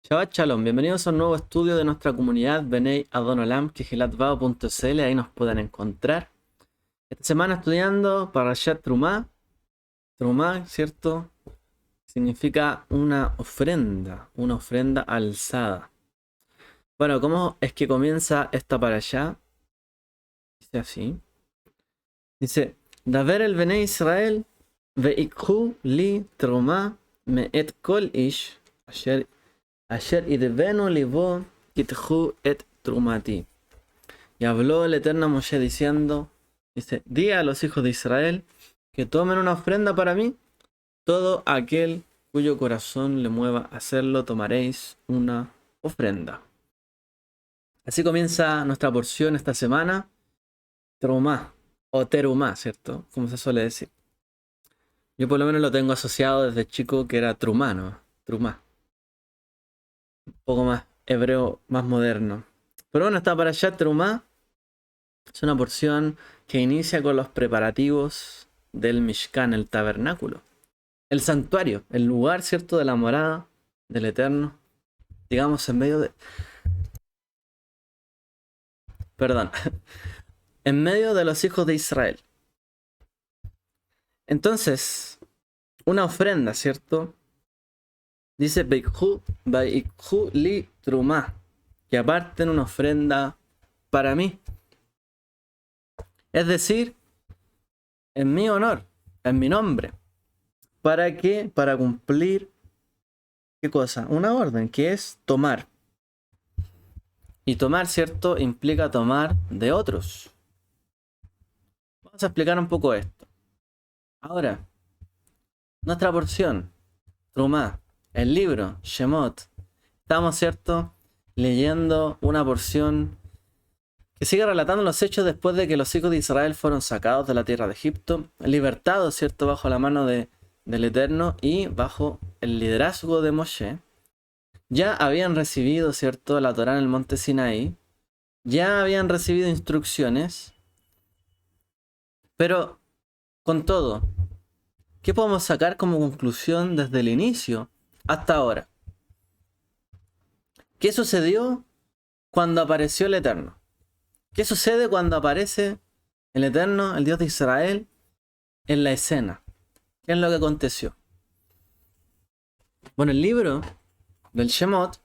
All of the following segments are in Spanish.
Shabbat Shalom, bienvenidos a un nuevo estudio de nuestra comunidad Benei Adonolam, kihilatvao.cl, ahí nos pueden encontrar. Esta semana estudiando Parashat Trumá. Trumá, ¿cierto? Significa una ofrenda alzada. Bueno, ¿cómo es que comienza esta parashá? Dice así. Dice, Daver el Benei Israel, veikhu li trumá me et kol ish, Asher idvenu libo kithu et trumati. Y habló el Eterno a Moshe diciendo, dice, di a los hijos de Israel que tomen una ofrenda para mí. Todo aquel cuyo corazón le mueva a hacerlo, tomaréis una ofrenda. Así comienza nuestra porción esta semana. Trumá, o terumá, ¿cierto? Como se suele decir. Yo por lo menos lo tengo asociado desde chico que era trumá, ¿no? Trumá. Un poco más hebreo, más moderno. Pero bueno, está para allá Trumá. Es una porción que inicia con los preparativos del Mishkan, el tabernáculo. El santuario, el lugar, ¿cierto?, de la morada del Eterno. Digamos, en medio de... Perdón. En medio de los hijos de Israel. Entonces, una ofrenda, ¿cierto? Dice, Beikhu li trumá. Que aparten una ofrenda para mí. Es decir, en mi honor, en mi nombre. ¿Para qué? Para cumplir, ¿qué cosa? Una orden, que es tomar. Y tomar, ¿cierto?, implica tomar de otros. Vamos a explicar un poco esto. Ahora, nuestra porción, Trumá, el libro, Shemot. Estamos, ¿cierto?, leyendo una porción que sigue relatando los hechos después de que los hijos de Israel fueron sacados de la tierra de Egipto, libertados, ¿cierto?, bajo la mano del Eterno y bajo el liderazgo de Moshe. Ya habían recibido, ¿cierto?, la Torá en el monte Sinaí. Ya habían recibido instrucciones. Pero, con todo, ¿qué podemos sacar como conclusión desde el inicio hasta ahora? ¿Qué sucedió cuando apareció el Eterno? ¿Qué sucede cuando aparece el Eterno, el Dios de Israel, en la escena? ¿Qué es lo que aconteció? Bueno, el libro del Shemot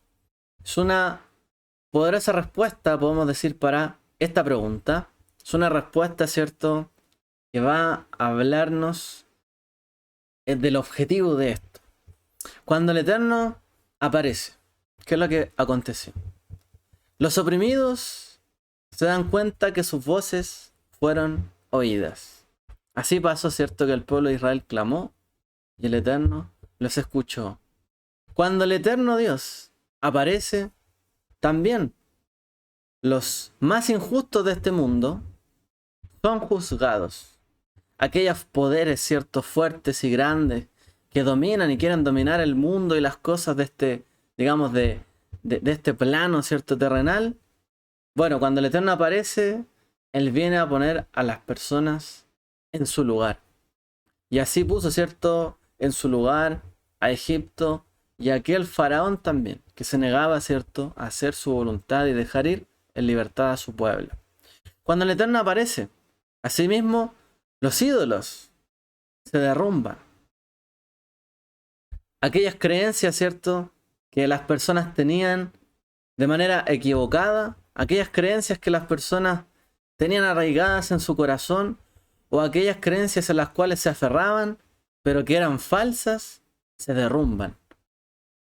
es una poderosa respuesta, podemos decir, para esta pregunta. Es una respuesta, ¿cierto?, que va a hablarnos del objetivo de esto. Cuando el Eterno aparece, ¿qué es lo que aconteció? Los oprimidos se dan cuenta que sus voces fueron oídas. Así pasó, ¿cierto?, que el pueblo de Israel clamó y el Eterno los escuchó. Cuando el Eterno Dios aparece, también los más injustos de este mundo son juzgados. Aquellos poderes, ¿cierto?, fuertes y grandes que dominan y quieren dominar el mundo y las cosas de este, digamos, de este plano, ¿cierto?, terrenal. Bueno, cuando el Eterno aparece, Él viene a poner a las personas en su lugar. Y así puso, ¿cierto?, en su lugar a Egipto y a aquel faraón también, que se negaba, ¿cierto?, a hacer su voluntad y dejar ir en libertad a su pueblo. Cuando el Eterno aparece, asimismo, los ídolos se derrumban. Aquellas creencias, ¿cierto?, que las personas tenían de manera equivocada, aquellas creencias que las personas tenían arraigadas en su corazón, o aquellas creencias en las cuales se aferraban, pero que eran falsas, se derrumban.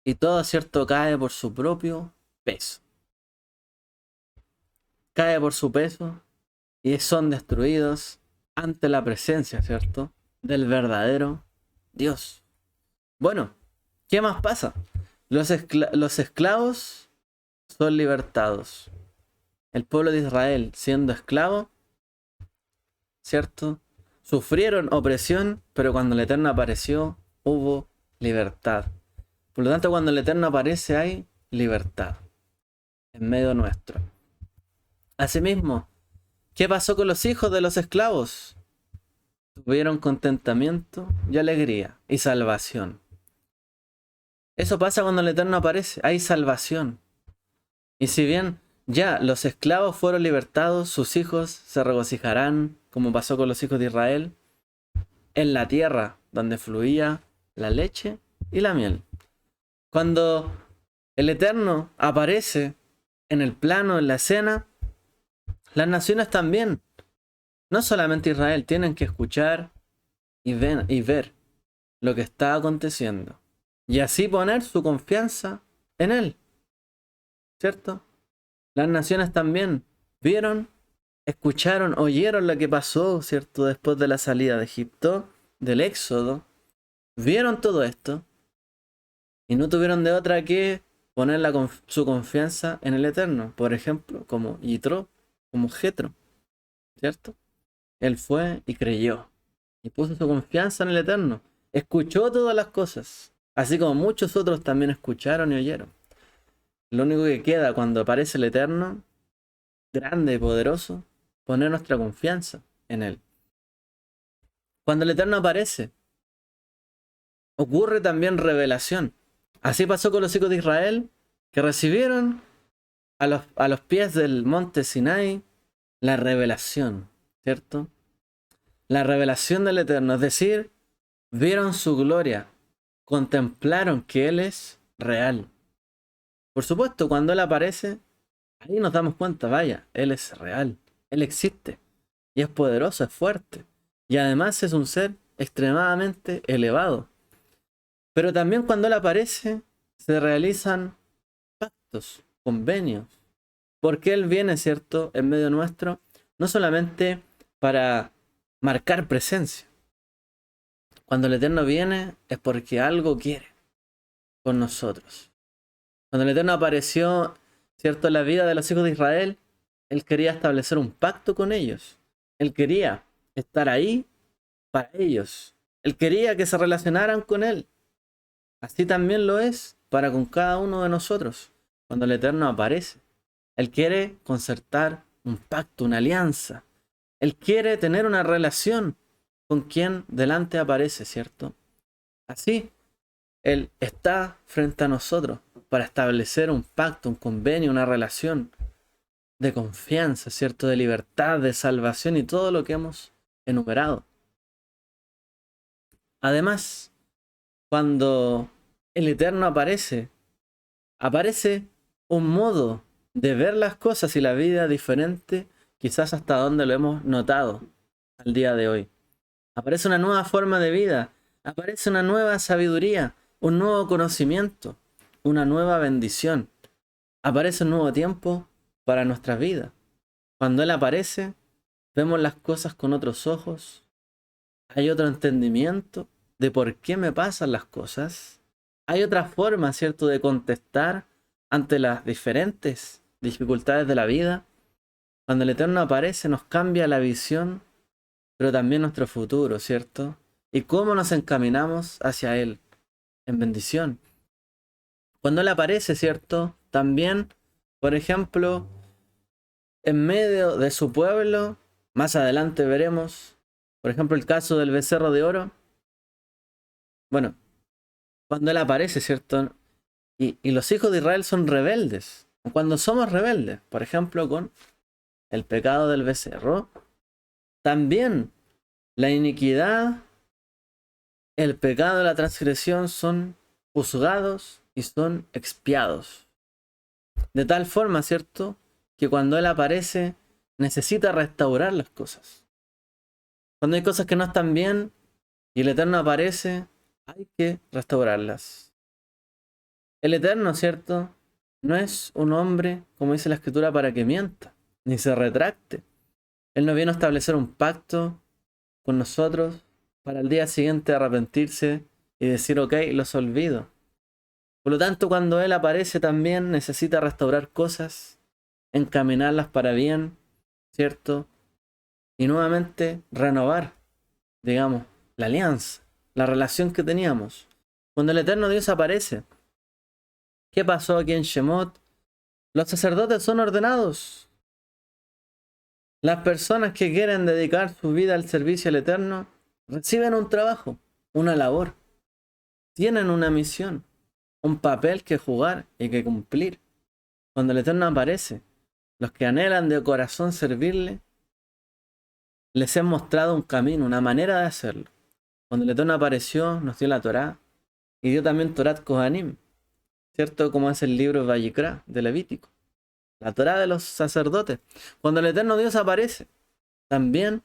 Y todo, ¿cierto?, cae por su propio peso. Cae por su peso y son destruidos ante la presencia, ¿cierto?, del verdadero Dios. Bueno, ¿qué más pasa? Los esclavos son libertados. El pueblo de Israel, siendo esclavo, ¿cierto?, sufrieron opresión, pero cuando el Eterno apareció, hubo libertad. Por lo tanto, cuando el Eterno aparece, hay libertad en medio nuestro. Asimismo, ¿qué pasó con los hijos de los esclavos? Tuvieron contentamiento y alegría y salvación. Eso pasa cuando el Eterno aparece, hay salvación. Y si bien ya los esclavos fueron libertados, sus hijos se regocijarán, como pasó con los hijos de Israel, en la tierra donde fluía la leche y la miel. Cuando el Eterno aparece en el plano, en la escena, las naciones también, no solamente Israel, tienen que escuchar y ver lo que está aconteciendo. Y así poner su confianza en Él, ¿cierto? Las naciones también vieron, escucharon, oyeron lo que pasó, ¿cierto? Después de la salida de Egipto, del Éxodo, vieron todo esto y no tuvieron de otra que poner su confianza en el Eterno. Por ejemplo, como Yitro, como Jetro, ¿cierto? Él fue y creyó y puso su confianza en el Eterno. Escuchó todas las cosas, así como muchos otros también escucharon y oyeron. Lo único que queda cuando aparece el Eterno, grande y poderoso, poner nuestra confianza en Él. Cuando el Eterno aparece, ocurre también revelación. Así pasó con los hijos de Israel, que recibieron a los pies del monte Sinai la revelación, ¿cierto? La revelación del Eterno, es decir, vieron su gloria, contemplaron que Él es real. Por supuesto, cuando Él aparece, ahí nos damos cuenta, vaya, Él es real, Él existe, y es poderoso, es fuerte, y además es un ser extremadamente elevado. Pero también cuando Él aparece, se realizan pactos, convenios, porque Él viene, ¿cierto?, en medio nuestro, no solamente para marcar presencia. Cuando el Eterno viene es porque algo quiere con nosotros. Cuando el Eterno apareció, ¿cierto?, en la vida de los hijos de Israel, Él quería establecer un pacto con ellos. Él quería estar ahí para ellos. Él quería que se relacionaran con Él. Así también lo es para con cada uno de nosotros. Cuando el Eterno aparece, Él quiere concertar un pacto, una alianza. Él quiere tener una relación con quien delante aparece, ¿cierto? Así, Él está frente a nosotros para establecer un pacto, un convenio, una relación de confianza, ¿cierto? De libertad, de salvación y todo lo que hemos enumerado. Además, cuando el Eterno aparece, aparece un modo de ver las cosas y la vida diferente, quizás hasta donde lo hemos notado al día de hoy. Aparece una nueva forma de vida, aparece una nueva sabiduría, un nuevo conocimiento, una nueva bendición. Aparece un nuevo tiempo para nuestras vidas. Cuando Él aparece, vemos las cosas con otros ojos. Hay otro entendimiento de por qué me pasan las cosas. Hay otra forma, ¿cierto?, de contestar ante las diferentes dificultades de la vida. Cuando el Eterno aparece, nos cambia la visión, pero también nuestro futuro, ¿cierto? Y cómo nos encaminamos hacia Él en bendición. Cuando Él aparece, ¿cierto? También, por ejemplo, en medio de su pueblo, más adelante veremos, por ejemplo, el caso del becerro de oro. Bueno, cuando Él aparece, ¿cierto? Y los hijos de Israel son rebeldes. Cuando somos rebeldes, por ejemplo, con el pecado del becerro, también la iniquidad, el pecado de la transgresión son juzgados y son expiados. De tal forma, ¿cierto?, que cuando Él aparece, necesita restaurar las cosas. Cuando hay cosas que no están bien y el Eterno aparece, hay que restaurarlas. El Eterno, ¿cierto?, no es un hombre, como dice la Escritura, para que mienta, ni se retracte. Él no vino a establecer un pacto con nosotros para el día siguiente arrepentirse y decir, ok, los olvido. Por lo tanto, cuando Él aparece también necesita restaurar cosas, encaminarlas para bien, ¿cierto? Y nuevamente renovar, digamos, la alianza, la relación que teníamos. Cuando el Eterno Dios aparece, ¿qué pasó aquí en Shemot? Los sacerdotes son ordenados. Las personas que quieren dedicar su vida al servicio al Eterno reciben un trabajo, una labor, tienen una misión. un papel que jugar y que cumplir. Cuando el Eterno aparece, los que anhelan de corazón servirle, les he mostrado un camino, una manera de hacerlo. Cuando el Eterno apareció, nos dio la Torá y dio también Torat Kohanim, ¿cierto? Como es el libro Vayikra de Levítico, la Torá de los sacerdotes. Cuando el Eterno Dios aparece, también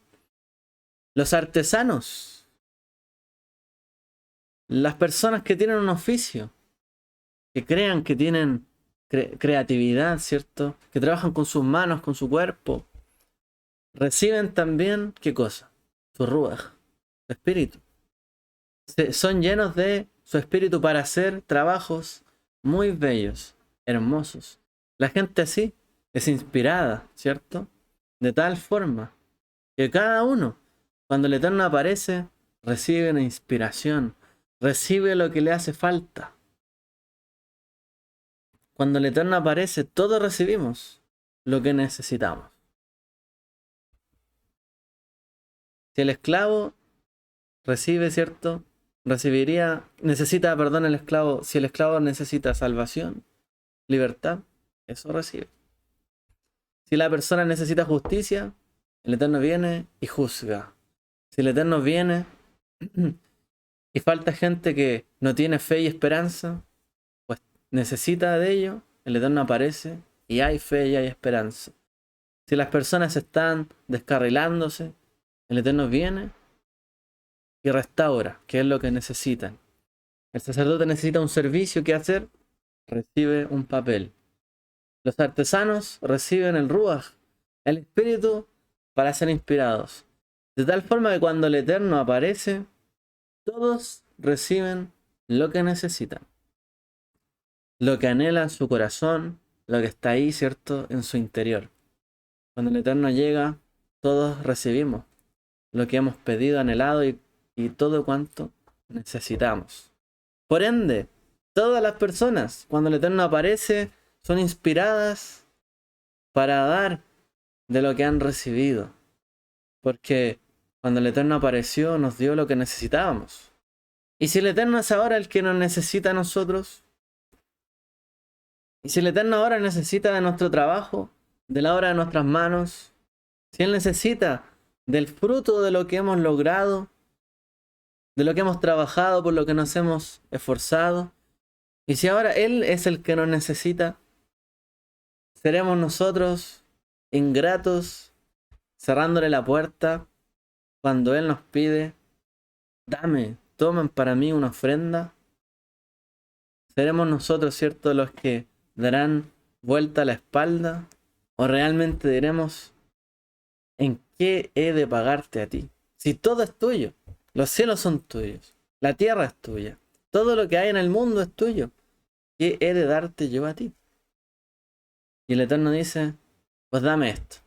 los artesanos, las personas que tienen un oficio, que crean que tienen creatividad, ¿cierto? Que trabajan con sus manos, con su cuerpo, reciben también, ¿qué cosa? Su ruaj, su espíritu. Son llenos de su espíritu para hacer trabajos muy bellos, hermosos. La gente así es inspirada, ¿cierto? De tal forma que cada uno, cuando el Eterno aparece, recibe una inspiración, recibe lo que le hace falta. Cuando el Eterno aparece, todos recibimos lo que necesitamos. Si el esclavo recibe, ¿cierto? Necesita, perdón, el esclavo. Si el esclavo necesita salvación, libertad, eso recibe. Si la persona necesita justicia, el Eterno viene y juzga. Si el Eterno viene y falta gente que no tiene fe y esperanza, pues necesita de ello, el Eterno aparece y hay fe y hay esperanza. Si las personas están descarrilándose, el Eterno viene y restaura, que es lo que necesitan. El sacerdote necesita un servicio que hacer, recibe un papel. Los artesanos reciben el ruaj, el espíritu, para ser inspirados. De tal forma que cuando el Eterno aparece, todos reciben lo que necesitan. Lo que anhela su corazón, lo que está ahí, ¿cierto?, en su interior. Cuando el Eterno llega, todos recibimos lo que hemos pedido, anhelado y todo cuanto necesitamos. Por ende, todas las personas, cuando el Eterno aparece, son inspiradas para dar de lo que han recibido. Porque cuando el Eterno apareció, nos dio lo que necesitábamos. Y si el Eterno es ahora el que nos necesita a nosotros, y si el Eterno ahora necesita de nuestro trabajo, de la obra de nuestras manos, si Él necesita del fruto de lo que hemos logrado, de lo que hemos trabajado, por lo que nos hemos esforzado, y si ahora Él es el que nos necesita, ¿seremos nosotros ingratos, cerrándole la puerta cuando Él nos pide, dame, tomen para mí una ofrenda? ¿Seremos nosotros, cierto, los que darán vuelta a la espalda? ¿O realmente diremos, en qué he de pagarte a ti? Si todo es tuyo, los cielos son tuyos, la tierra es tuya, todo lo que hay en el mundo es tuyo, ¿qué he de darte yo a ti? Y el Eterno dice, pues dame esto.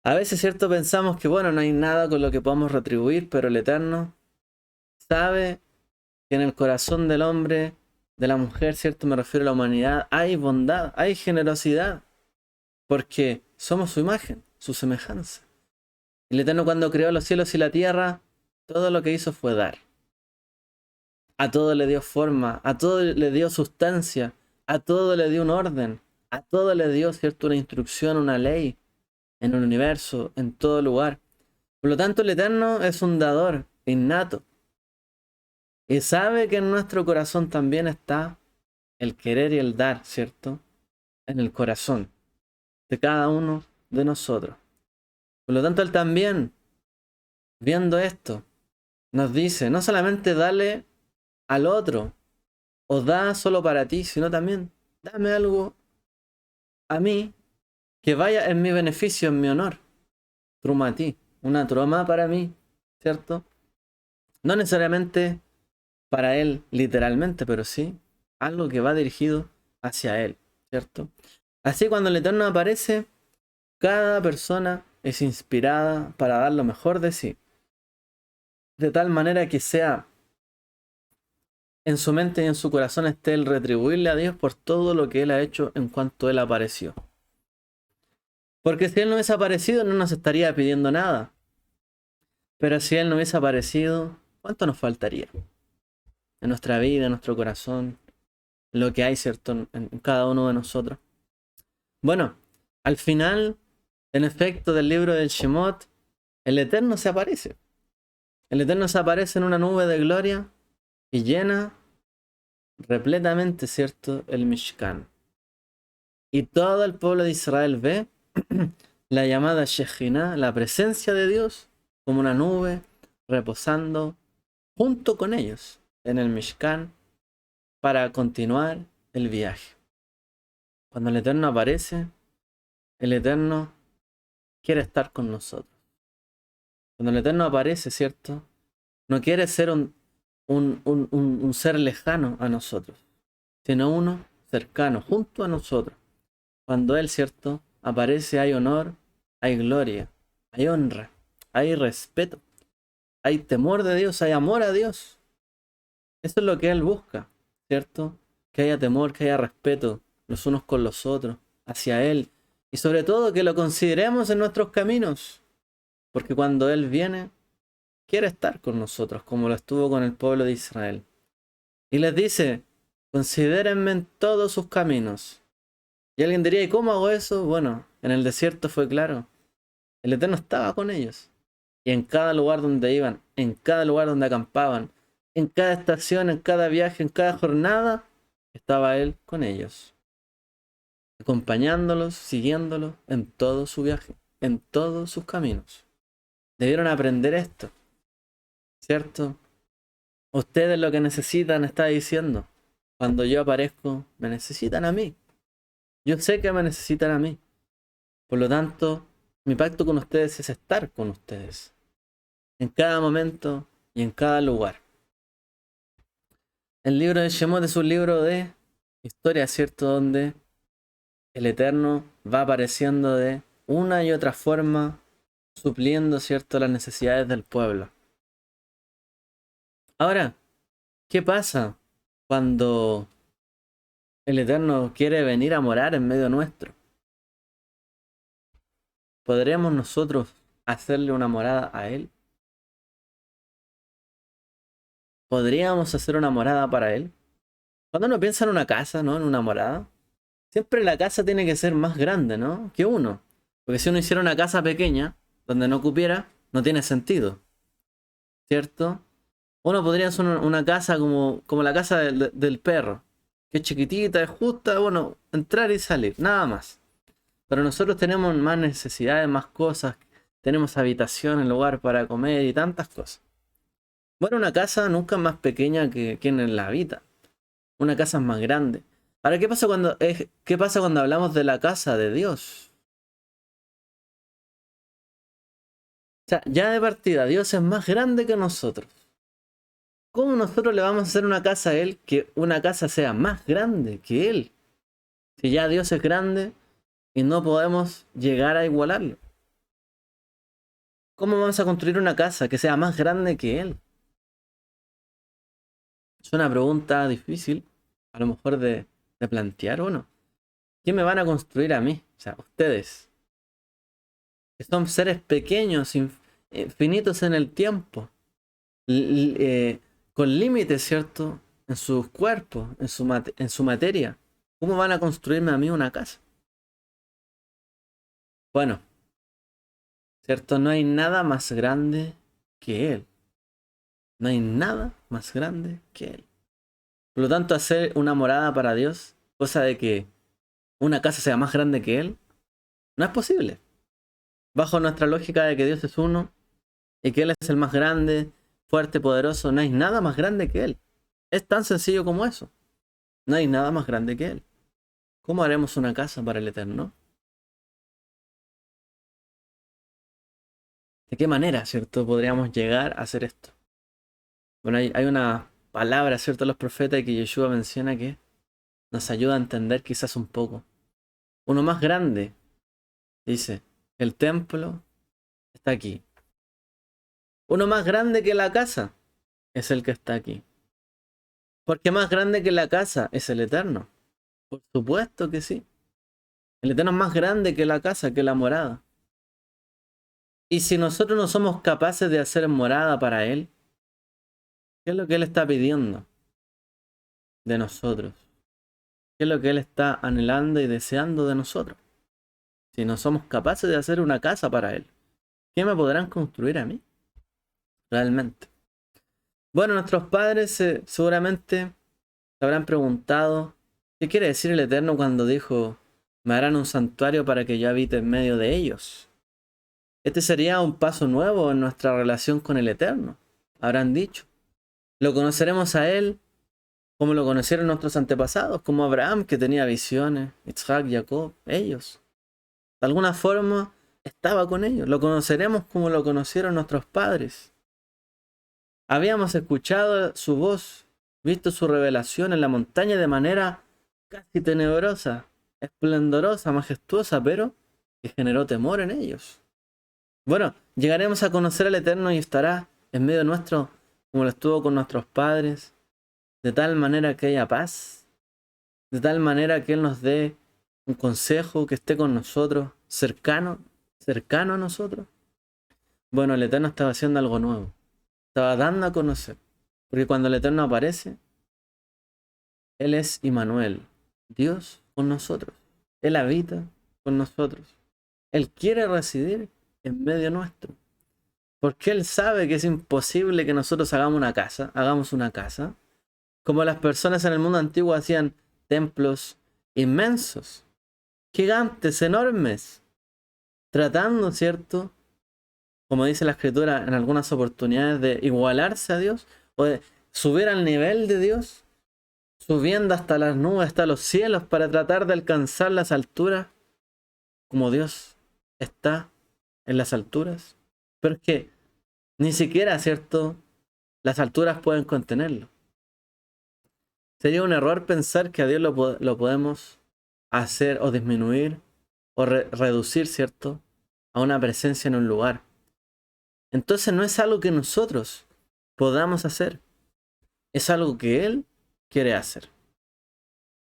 A veces, cierto, pensamos que bueno, no hay nada con lo que podamos retribuir, pero el Eterno sabe que en el corazón del hombre, de la mujer, cierto, me refiero a la humanidad, hay bondad, hay generosidad, porque somos su imagen, su semejanza. El Eterno, cuando creó los cielos y la tierra, todo lo que hizo fue dar. A todo le dio forma, a todo le dio sustancia, a todo le dio un orden, a todo le dio, cierto, una instrucción, una ley, en el universo, en todo lugar. Por lo tanto, el Eterno es un dador innato. Y sabe que en nuestro corazón también está el querer y el dar, ¿cierto? En el corazón de cada uno de nosotros. Por lo tanto, Él también, viendo esto, nos dice, no solamente dale al otro, o da solo para ti, sino también dame algo a mí que vaya en mi beneficio, en mi honor. Truma a ti, una troma para mí, ¿cierto? No necesariamente para Él literalmente, pero sí algo que va dirigido hacia Él, ¿cierto? Así cuando el Eterno aparece, cada persona es inspirada para dar lo mejor de sí. De tal manera que sea en su mente y en su corazón esté el retribuirle a Dios por todo lo que Él ha hecho en cuanto Él apareció. Porque si Él no hubiese aparecido, no nos estaría pidiendo nada. Pero si Él no hubiese aparecido, ¿cuánto nos faltaría? en nuestra vida, en nuestro corazón, lo que hay, ¿cierto?, en cada uno de nosotros. Bueno, al final, en efecto, del libro del Shemot, el Eterno se aparece. El Eterno se aparece en una nube de gloria y llena repletamente, ¿cierto?, el Mishkan. Y todo el pueblo de Israel ve la llamada Shejinah, la presencia de Dios, como una nube reposando junto con ellos en el Mishkan para continuar el viaje. Cuando el Eterno aparece, el Eterno quiere estar con nosotros. Cuando el Eterno aparece, ¿cierto?, no quiere ser un ser lejano a nosotros, sino uno cercano, junto a nosotros. Cuando Él, ¿cierto?, aparece, hay honor, hay gloria, hay honra, hay respeto, hay temor de Dios, hay amor a Dios. Eso es lo que Él busca, ¿cierto? Que haya temor, que haya respeto los unos con los otros, hacia Él. Y sobre todo que lo consideremos en nuestros caminos. Porque cuando Él viene, quiere estar con nosotros, como lo estuvo con el pueblo de Israel. Y les dice, considérenme en todos sus caminos. Y alguien diría, ¿y cómo hago eso? Bueno, en el desierto fue claro. El Eterno estaba con ellos. Y en cada lugar donde iban, en cada lugar donde acampaban, en cada estación, en cada viaje, en cada jornada, estaba Él con ellos. Acompañándolos, siguiéndolos en todo su viaje, en todos sus caminos. Debieron aprender esto, ¿cierto? Ustedes lo que necesitan, está diciendo. Cuando yo aparezco, me necesitan a mí. Yo sé que me necesitan a mí. Por lo tanto, mi pacto con ustedes es estar con ustedes. En cada momento y en cada lugar. El libro de Shemot es un libro de historia, ¿cierto? Donde el Eterno va apareciendo de una y otra forma, supliendo, ¿cierto?, las necesidades del pueblo. Ahora, ¿qué pasa cuando el Eterno quiere venir a morar en medio nuestro? ¿Podremos nosotros hacerle una morada a Él? ¿Podríamos hacer una morada para Él? Cuando uno piensa en una casa, ¿no?, en una morada, siempre la casa tiene que ser más grande, ¿no?, que uno. Porque si uno hiciera una casa pequeña, donde no cupiera, no tiene sentido, ¿cierto? Uno podría hacer una casa como la casa del perro, que es chiquitita, es justa, bueno, entrar y salir, nada más. Pero nosotros tenemos más necesidades, más cosas, tenemos habitación, lugar para comer y tantas cosas. Bueno, una casa nunca es más pequeña que quien la habita. Una casa es más grande. Ahora, ¿qué pasa cuando hablamos de la casa de Dios? O sea, ya de partida, Dios es más grande que nosotros. ¿Cómo nosotros le vamos a hacer una casa a Él que una casa sea más grande que Él? Si ya Dios es grande y no podemos llegar a igualarlo. ¿Cómo vamos a construir una casa que sea más grande que Él? Es una pregunta difícil, a lo mejor de plantear o no. ¿Qué me van a construir a mí? O sea, ustedes, que son seres pequeños, infinitos en el tiempo, con límites, ¿cierto?, en sus cuerpos, en su materia. ¿Cómo van a construirme a mí una casa? Bueno, ¿cierto? No hay nada más grande que Él. No hay nada más grande que Él. Por lo tanto, hacer una morada para Dios, cosa de que una casa sea más grande que Él, no es posible. Bajo nuestra lógica de que Dios es uno y que Él es el más grande, fuerte, poderoso, no hay nada más grande que Él. Es tan sencillo como eso. No hay nada más grande que Él. ¿Cómo haremos una casa para el Eterno? ¿De qué manera, cierto, podríamos llegar a hacer esto? Bueno, hay una palabra, cierto, de los profetas que Yeshua menciona que nos ayuda a entender quizás un poco. Uno más grande dice, el templo está aquí. Uno más grande que la casa es el que está aquí. Porque más grande que la casa es el Eterno. Por supuesto que sí. El Eterno es más grande que la casa, que la morada. Y si nosotros no somos capaces de hacer morada para Él, ¿qué es lo que Él está pidiendo? de nosotros? ¿Qué es lo que Él está anhelando y deseando de nosotros? Si no somos capaces de hacer una casa para Él, ¿qué me podrán construir a mí? Realmente. Bueno, nuestros padres seguramente se habrán preguntado, ¿qué quiere decir el Eterno cuando dijo, me harán un santuario para que yo habite en medio de ellos? Este sería un paso nuevo en nuestra relación con el Eterno, habrán dicho. Lo conoceremos a Él como lo conocieron nuestros antepasados, como Abraham, que tenía visiones, Isaac, Jacob, ellos. De alguna forma estaba con ellos. Lo conoceremos como lo conocieron nuestros padres. Habíamos escuchado su voz, visto su revelación en la montaña de manera casi tenebrosa, esplendorosa, majestuosa, pero que generó temor en ellos. Bueno, llegaremos a conocer al Eterno y estará en medio nuestro como lo estuvo con nuestros padres, de tal manera que haya paz, de tal manera que Él nos dé un consejo, que esté con nosotros, cercano a nosotros. Bueno, el Eterno estaba haciendo algo nuevo, estaba dando a conocer, porque cuando el Eterno aparece, Él es Immanuel, Dios con nosotros, Él habita con nosotros, Él quiere residir en medio nuestro. Porque Él sabe que es imposible que nosotros hagamos una casa, como las personas en el mundo antiguo hacían templos inmensos, gigantes, enormes, tratando, ¿cierto? Como dice la Escritura en algunas oportunidades, de igualarse a Dios o de subir al nivel de Dios, subiendo hasta las nubes, hasta los cielos, para tratar de alcanzar las alturas, como Dios está en las alturas. Pero es que ni siquiera, ¿cierto?, las alturas pueden contenerlo. Sería un error pensar que a Dios lo podemos hacer o disminuir o reducir, ¿cierto?, a una presencia en un lugar. Entonces no es algo que nosotros podamos hacer. Es algo que Él quiere hacer.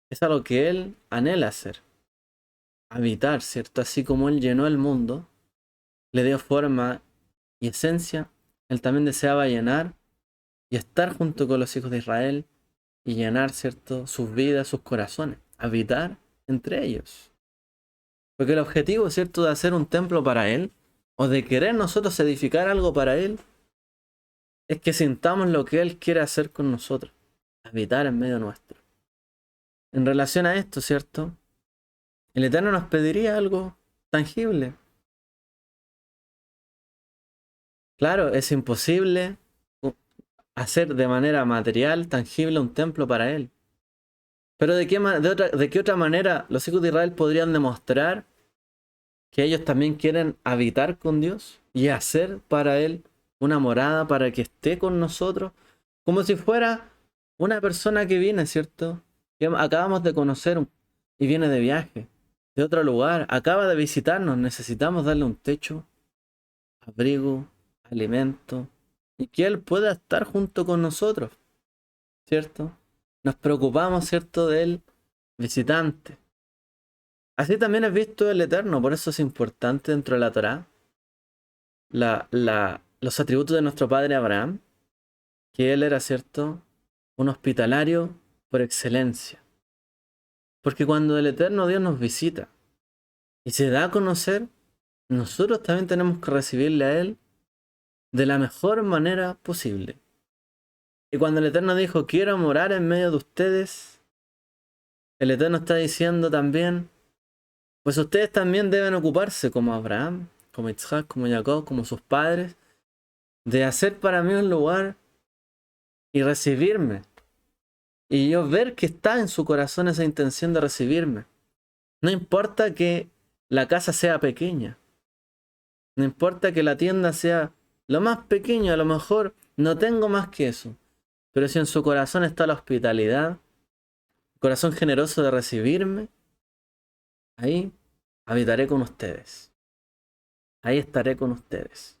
Es algo que Él anhela hacer. Habitar, ¿cierto? Así como Él llenó el mundo, le dio forma y esencia, Él también deseaba llenar y estar junto con los hijos de Israel y llenar, ¿cierto?, sus vidas, sus corazones, habitar entre ellos. Porque el objetivo, ¿cierto?, de hacer un templo para Él, o de querer nosotros edificar algo para Él, es que sintamos lo que Él quiere hacer con nosotros, habitar en medio nuestro. En relación a esto, ¿cierto?, el Eterno nos pediría algo tangible. Claro, es imposible hacer de manera material, tangible, un templo para Él. Pero ¿de qué otra manera los hijos de Israel podrían demostrar que ellos también quieren habitar con Dios y hacer para Él una morada para que esté con nosotros? Como si fuera una persona que viene, ¿cierto?, que acabamos de conocer y viene de viaje, de otro lugar, acaba de visitarnos, necesitamos darle un techo, abrigo, alimento, y que Él pueda estar junto con nosotros, ¿cierto? Nos preocupamos, ¿cierto?, del visitante. Así también es visto el Eterno, por eso es importante dentro de la Torá los atributos de nuestro padre Abraham, que él era, ¿cierto?, un hospitalario por excelencia. Porque cuando el Eterno Dios nos visita y se da a conocer, nosotros también tenemos que recibirle a Él de la mejor manera posible. Y cuando el Eterno dijo, quiero morar en medio de ustedes, el Eterno está diciendo también, pues ustedes también deben ocuparse, como Abraham, como Isaac, como Jacob, como sus padres, de hacer para mí un lugar y recibirme. Y yo ver que está en su corazón esa intención de recibirme. No importa que la casa sea pequeña. No importa que la tienda sea lo más pequeño, a lo mejor no tengo más que eso. Pero si en su corazón está la hospitalidad, el corazón generoso de recibirme, ahí habitaré con ustedes. Ahí estaré con ustedes.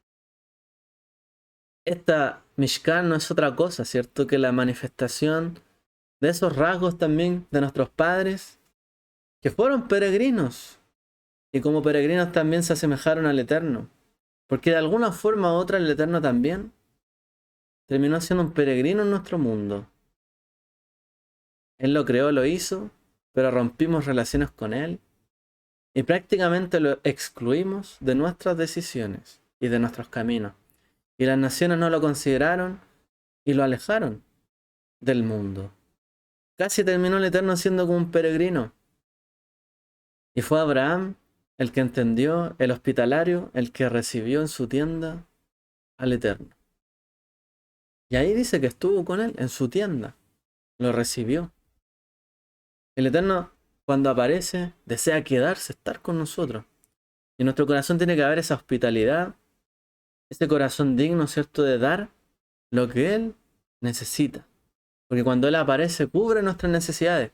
Esta Mishkan no es otra cosa, ¿cierto?, que la manifestación de esos rasgos también de nuestros padres, que fueron peregrinos. Y como peregrinos también se asemejaron al Eterno. Porque de alguna forma u otra el Eterno también terminó siendo un peregrino en nuestro mundo. Él lo creó, lo hizo, pero rompimos relaciones con Él y prácticamente lo excluimos de nuestras decisiones y de nuestros caminos. Y las naciones no lo consideraron y lo alejaron del mundo. Casi terminó el Eterno siendo como un peregrino. Y fue Abraham el que entendió, el hospitalario, el que recibió en su tienda al Eterno. Y ahí dice que estuvo con él en su tienda. Lo recibió. El Eterno, cuando aparece, desea quedarse, estar con nosotros. Y en nuestro corazón tiene que haber esa hospitalidad, ese corazón digno, ¿cierto?, de dar lo que Él necesita. Porque cuando Él aparece, cubre nuestras necesidades.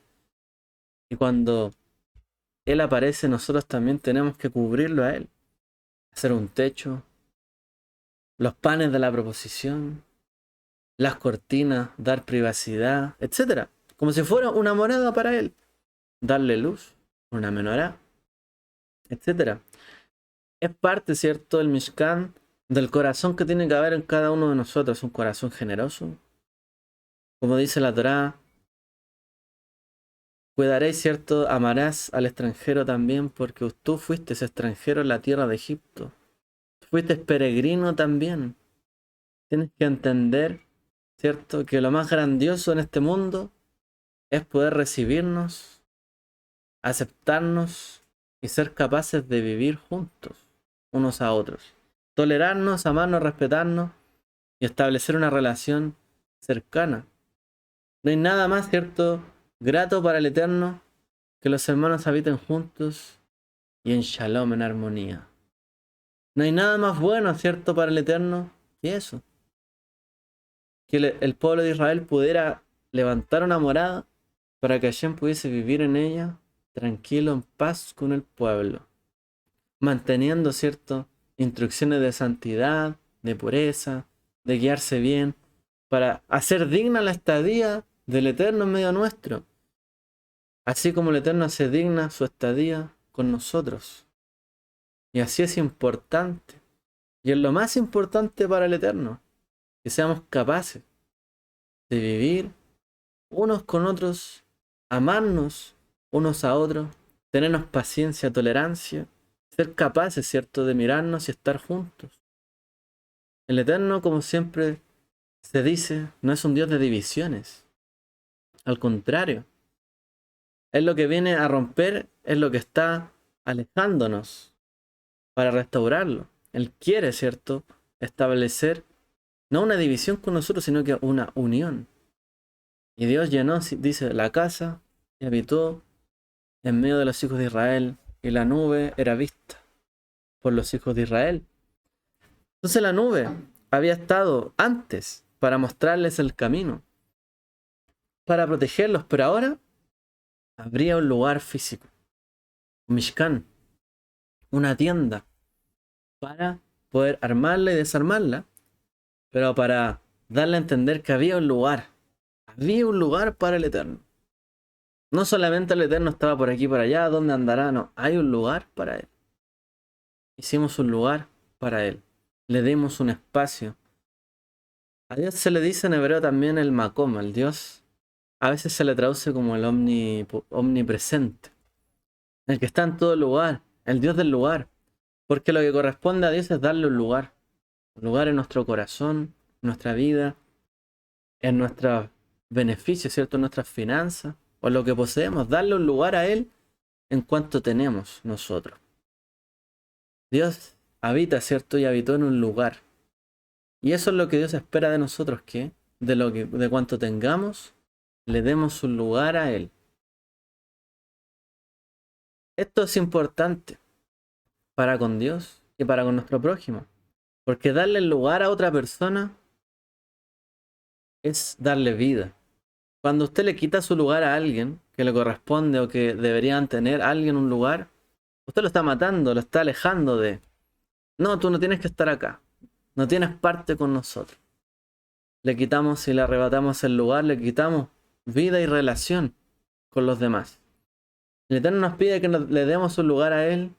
Y cuando Él aparece, nosotros también tenemos que cubrirlo a Él. Hacer un techo, los panes de la proposición, las cortinas, dar privacidad, etc. Como si fuera una morada para Él. Darle luz, una menorá, etc. Es parte, ¿cierto?, del Mishkan, del corazón que tiene que haber en cada uno de nosotros. Un corazón generoso. Como dice la Torá, cuidaréis, ¿cierto? Amarás al extranjero también, porque tú fuiste extranjero en la tierra de Egipto. Fuiste peregrino también. Tienes que entender, ¿cierto?, que lo más grandioso en este mundo es poder recibirnos, aceptarnos y ser capaces de vivir juntos, unos a otros. Tolerarnos, amarnos, respetarnos y establecer una relación cercana. No hay nada más, ¿cierto?, grato para el Eterno que los hermanos habiten juntos y en shalom, en armonía. No hay nada más bueno, ¿cierto?, para el Eterno que eso. Que el pueblo de Israel pudiera levantar una morada para que Hashem pudiese vivir en ella tranquilo, en paz con el pueblo. Manteniendo, ¿cierto?, instrucciones de santidad, de pureza, de guiarse bien, para hacer digna la estadía del Eterno en medio nuestro. Así como el Eterno hace digna su estadía con nosotros. Y así es importante. Y es lo más importante para el Eterno. Que seamos capaces de vivir unos con otros, amarnos unos a otros, tenernos paciencia, tolerancia, ser capaces, ¿cierto?, de mirarnos y estar juntos. El Eterno, como siempre se dice, no es un Dios de divisiones. Al contrario, es lo que viene a romper, es lo que está alejándonos para restaurarlo. Él quiere, ¿cierto?, establecer no una división con nosotros, sino que una unión. Y Dios llenó, dice, la casa y habitó en medio de los hijos de Israel, y la nube era vista por los hijos de Israel. Entonces la nube había estado antes para mostrarles el camino, para protegerlos, pero ahora habría un lugar físico, un Mishkan, una tienda, para poder armarla y desarmarla, pero para darle a entender que había un lugar para el Eterno. No solamente el Eterno estaba por aquí y por allá, ¿dónde andará? No, hay un lugar para Él. Hicimos un lugar para Él. Le dimos un espacio. A Dios se le dice en hebreo también el Makom, el Dios. A veces se le traduce como el omnipresente. El que está en todo lugar, el Dios del lugar. Porque lo que corresponde a Dios es darle un lugar. Un lugar en nuestro corazón, en nuestra vida, en nuestros beneficios, ¿cierto? En nuestras finanzas, o lo que poseemos. Darle un lugar a Él en cuanto tenemos nosotros. Dios habita, ¿cierto? Y habitó en un lugar. Y eso es lo que Dios espera de nosotros, que de cuanto tengamos, le demos un lugar a Él. Esto es importante para con Dios y para con nuestro prójimo. Porque darle el lugar a otra persona es darle vida. Cuando usted le quita su lugar a alguien que le corresponde o que deberían tener a alguien un lugar, usted lo está matando, lo está alejando de... No, tú no tienes que estar acá. No tienes parte con nosotros. Le quitamos y le arrebatamos el lugar, le quitamos vida y relación con los demás. El Eterno nos pide que le demos un lugar a Él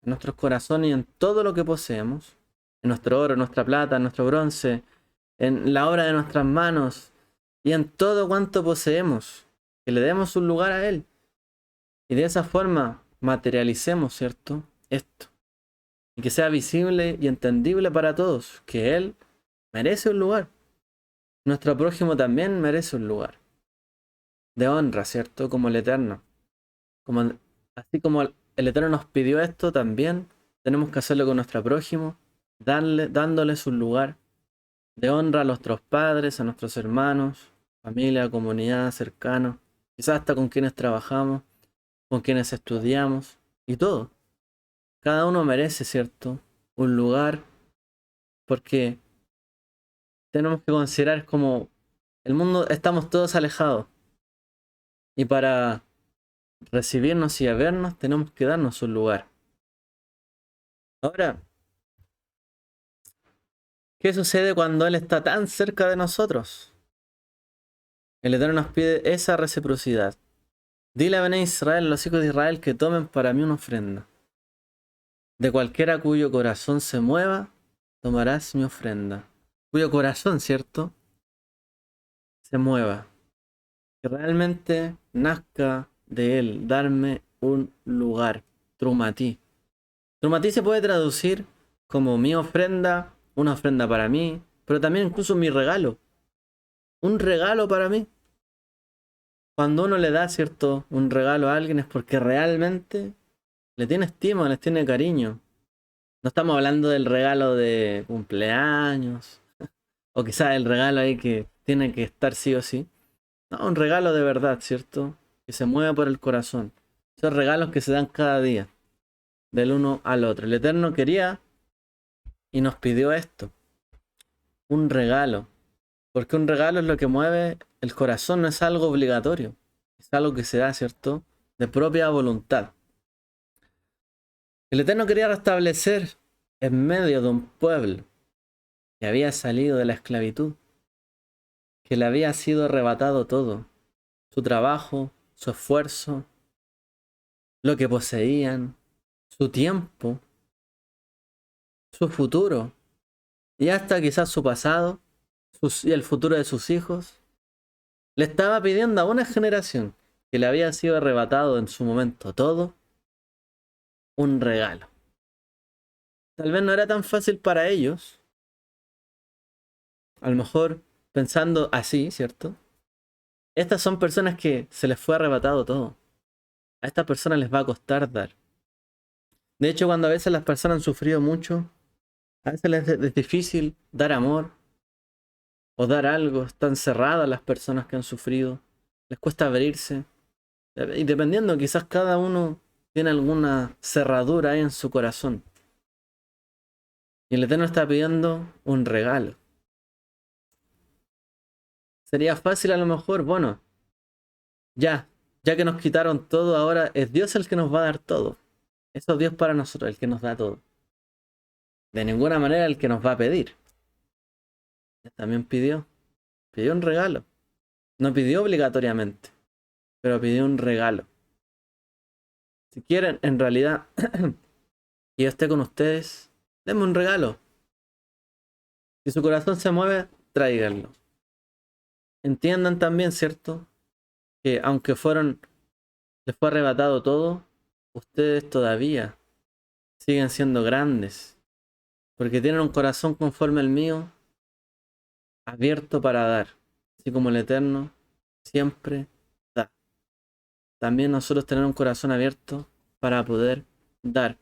en nuestros corazones y en todo lo que poseemos. En nuestro oro, en nuestra plata, en nuestro bronce, en la obra de nuestras manos y en todo cuanto poseemos. que le demos un lugar a Él. Y de esa forma materialicemos, ¿cierto? Esto. Y que sea visible y entendible para todos, que Él merece un lugar. Nuestro prójimo también merece un lugar de honra, ¿cierto? Como el Eterno. Así como el Eterno nos pidió esto, también tenemos que hacerlo con nuestro prójimo, dándoles un lugar de honra a nuestros padres, a nuestros hermanos, familia, comunidad, cercanos, quizás hasta con quienes trabajamos, con quienes estudiamos y todo. Cada uno merece, ¿cierto? Un lugar, porque tenemos que considerar como el mundo, estamos todos alejados y para recibirnos y vernos tenemos que darnos un lugar. Ahora, ¿qué sucede cuando Él está tan cerca de nosotros? El Eterno nos pide esa reciprocidad. Dile a Bené Israel, los hijos de Israel, que tomen para mí una ofrenda. De cualquiera cuyo corazón se mueva, tomarás mi ofrenda. Cuyo corazón, ¿cierto? Se mueva. Que realmente nazca de Él, darme un lugar. Trumati. Trumati se puede traducir como mi ofrenda, una ofrenda para mí, pero también incluso mi regalo. Un regalo para mí. Cuando uno le da, ¿cierto? Un regalo a alguien es porque realmente le tiene estima, les tiene cariño. No estamos hablando del regalo de cumpleaños, o quizás el regalo ahí que tiene que estar sí o sí. No, un regalo de verdad, ¿cierto? Que se mueve por el corazón. Esos regalos que se dan cada día, del uno al otro. El Eterno quería y nos pidió esto. Un regalo. Porque un regalo es lo que mueve el corazón, no es algo obligatorio. Es algo que se da, ¿cierto? De propia voluntad. El Eterno quería restablecer en medio de un pueblo que había salido de la esclavitud, que le había sido arrebatado todo, su trabajo, su esfuerzo, lo que poseían, su tiempo, su futuro y hasta quizás su pasado y el futuro de sus hijos. Le estaba pidiendo a una generación que le había sido arrebatado en su momento todo, un regalo. Tal vez no era tan fácil para ellos, a lo mejor pensando así, ¿cierto? Estas son personas que se les fue arrebatado todo. A estas personas les va a costar dar. De hecho, cuando a veces las personas han sufrido mucho, a veces les es difícil dar amor o dar algo. Están cerradas las personas que han sufrido. Les cuesta abrirse. Y dependiendo, quizás cada uno tiene alguna cerradura ahí en su corazón. Y el Eterno está pidiendo un regalo. Sería fácil a lo mejor, bueno, ya que nos quitaron todo, ahora es Dios el que nos va a dar todo. Eso es Dios para nosotros, el que nos da todo. De ninguna manera el que nos va a pedir. También pidió un regalo. No pidió obligatoriamente, pero pidió un regalo. Si quieren, en realidad, que yo esté con ustedes, denme un regalo. Si su corazón se mueve, tráiganlo. Entiendan también, ¿cierto? Que aunque les fue arrebatado todo, ustedes todavía siguen siendo grandes. Porque tienen un corazón conforme al mío, abierto para dar. Así como el Eterno siempre da. También nosotros tenemos un corazón abierto para poder dar.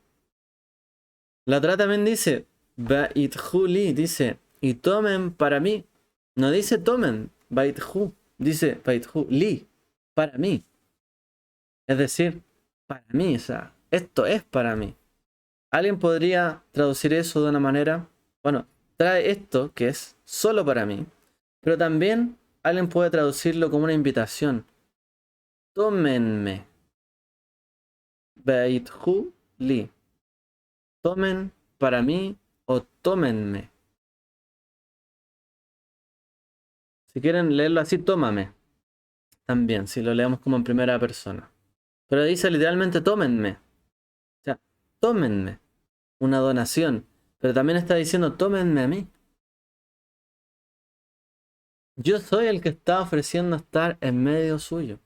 La otra también dice, Ba'ithu li, dice, y tomen para mí. No dice tomen, Ba'ithu, dice Ba'ithu li, para mí. Es decir, para mí, o sea, esto es para mí. ¿Alguien podría traducir eso de una manera? Bueno, trae esto que es solo para mí, pero también alguien puede traducirlo como una invitación. Tómenme. Ba'ithu li. Tomen para mí o tómenme. Si quieren leerlo así, tómame. También, si lo leemos como en primera persona. Pero dice literalmente tómenme. O sea, tómenme. Una donación. Pero también está diciendo tómenme a mí. Yo soy el que está ofreciendo estar en medio suyo.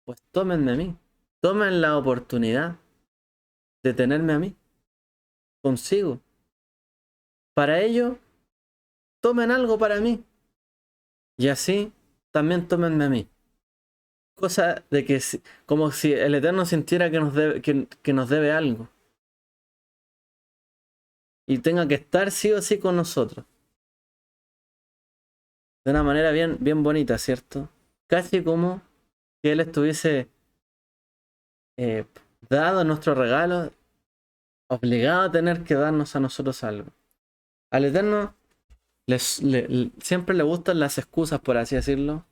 pues tómenme a mí. Tomen la oportunidad de tenerme a mí consigo. Para ello, tomen algo para mí. Y así, también tómenme a mí. Cosa de que, como si el Eterno sintiera que nos debe algo. Y tenga que estar sí o sí con nosotros. De una manera bien, bien bonita, ¿cierto? Casi como que Él estuviese eh, dado nuestro regalo, obligado a tener que darnos a nosotros algo. Al Eterno siempre le gustan las excusas, por así decirlo,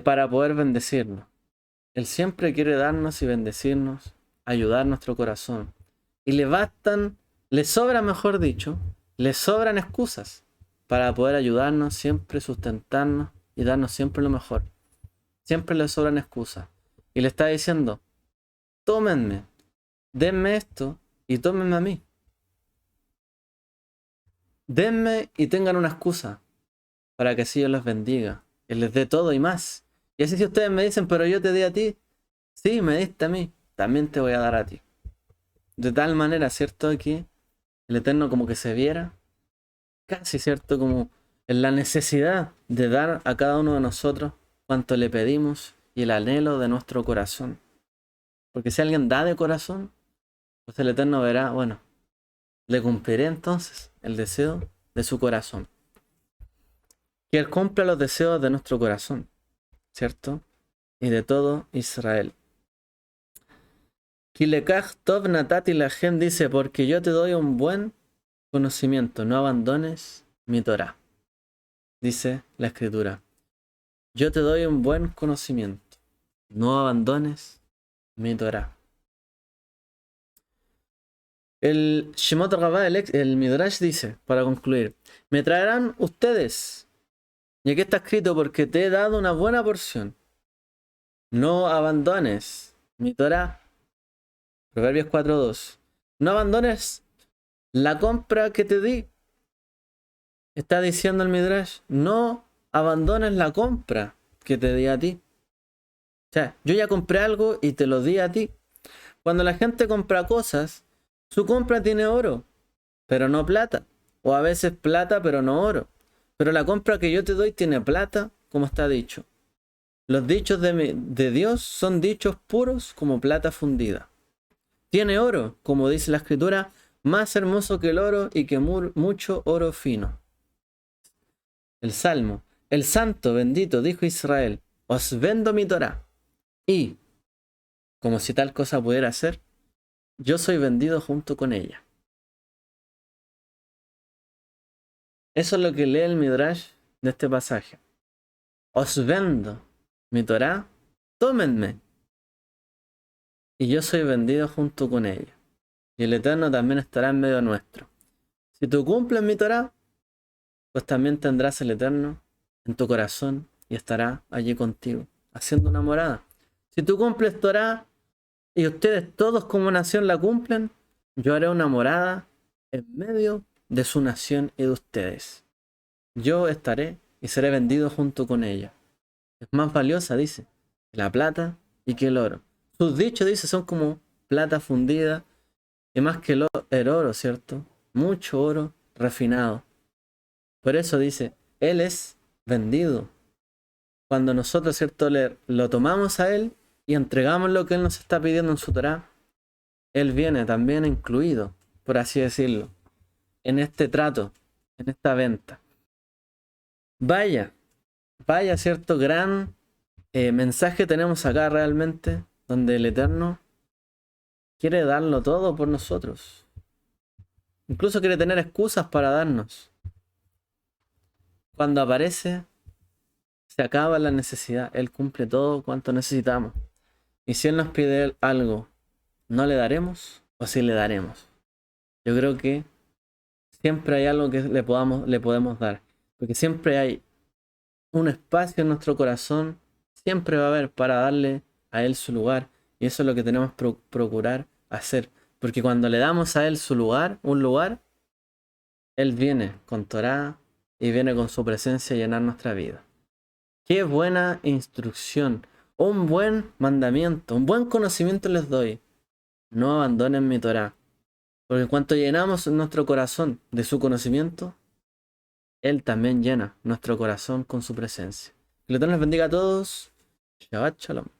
para poder bendecirnos. Él siempre quiere darnos y bendecirnos, ayudar nuestro corazón. Y le sobra, mejor dicho, le sobran excusas para poder ayudarnos, siempre sustentarnos y darnos siempre lo mejor. Siempre le sobran excusas. Y le está diciendo, tómenme, denme esto y tómenme a mí. Denme y tengan una excusa para que así yo les bendiga. Y les dé todo y más. Y así si ustedes me dicen, pero yo te di a ti, sí, me diste a mí, también te voy a dar a ti. De tal manera, ¿cierto? Que el Eterno como que se viera, casi, ¿cierto? Como en la necesidad de dar a cada uno de nosotros cuanto le pedimos y el anhelo de nuestro corazón. Porque si alguien da de corazón, pues el Eterno verá, bueno, le cumpliré entonces el deseo de su corazón. Que Él cumpla los deseos de nuestro corazón, ¿cierto? Y de todo Israel. Kilekach Tov Natati Lachem dice, porque yo te doy un buen conocimiento, no abandones mi Torah. Dice la escritura, yo te doy un buen conocimiento, no abandones mi Torah. El Shemot Rabbah, el Midrash dice, para concluir, me traerán ustedes, y aquí está escrito, porque te he dado una buena porción, no abandones mi Torah. Proverbios 4:2. No abandones la compra que te di. Está diciendo el Midrash, no abandones la compra que te di a ti. O sea, yo ya compré algo y te lo di a ti. Cuando la gente compra cosas, su compra tiene oro, pero no plata. O a veces plata, pero no oro. Pero la compra que yo te doy tiene plata, como está dicho. Los dichos de Dios son dichos puros como plata fundida. Tiene oro, como dice la escritura, más hermoso que el oro y que mucho oro fino. El Salmo, el Santo bendito dijo Israel, os vendo mi Torah. Y, como si tal cosa pudiera ser, yo soy vendido junto con ella. Eso es lo que lee el Midrash de este pasaje. Os vendo mi Torah, tómenme. Y yo soy vendido junto con ella. Y el Eterno también estará en medio nuestro. Si tú cumples mi Torah, pues también tendrás el Eterno en tu corazón y estará allí contigo, haciendo una morada. Si tú cumples Torah y ustedes todos como nación la cumplen, yo haré una morada en medio de su nación y de ustedes. Yo estaré y seré vendido junto con ella. Es más valiosa, dice, que la plata y que el oro. Sus dichos, dice, son como plata fundida y más que el oro, ¿cierto? Mucho oro refinado. Por eso dice, Él es vendido. Cuando nosotros, ¿cierto?, lo tomamos a Él y entregamos lo que Él nos está pidiendo en su Torah, Él viene también incluido, por así decirlo, en este trato, en esta venta. Vaya, ¿cierto? Gran mensaje tenemos acá realmente, donde el Eterno quiere darlo todo por nosotros. Incluso quiere tener excusas para darnos. Cuando aparece, se acaba la necesidad. Él cumple todo cuanto necesitamos. Y si Él nos pide algo, ¿no le daremos o sí le daremos? Yo creo que siempre hay algo que le podemos dar. Porque siempre hay un espacio en nuestro corazón. Siempre va a haber para darle a Él su lugar. Y eso es lo que tenemos que procurar hacer. Porque cuando le damos a Él su lugar, un lugar, Él viene con Torah y viene con su presencia a llenar nuestra vida. Qué buena instrucción. Un buen mandamiento, un buen conocimiento les doy. No abandonen mi Torah. Porque en cuanto llenamos nuestro corazón de su conocimiento, Él también llena nuestro corazón con su presencia. Que el Eterno les bendiga a todos. Shabbat Shalom.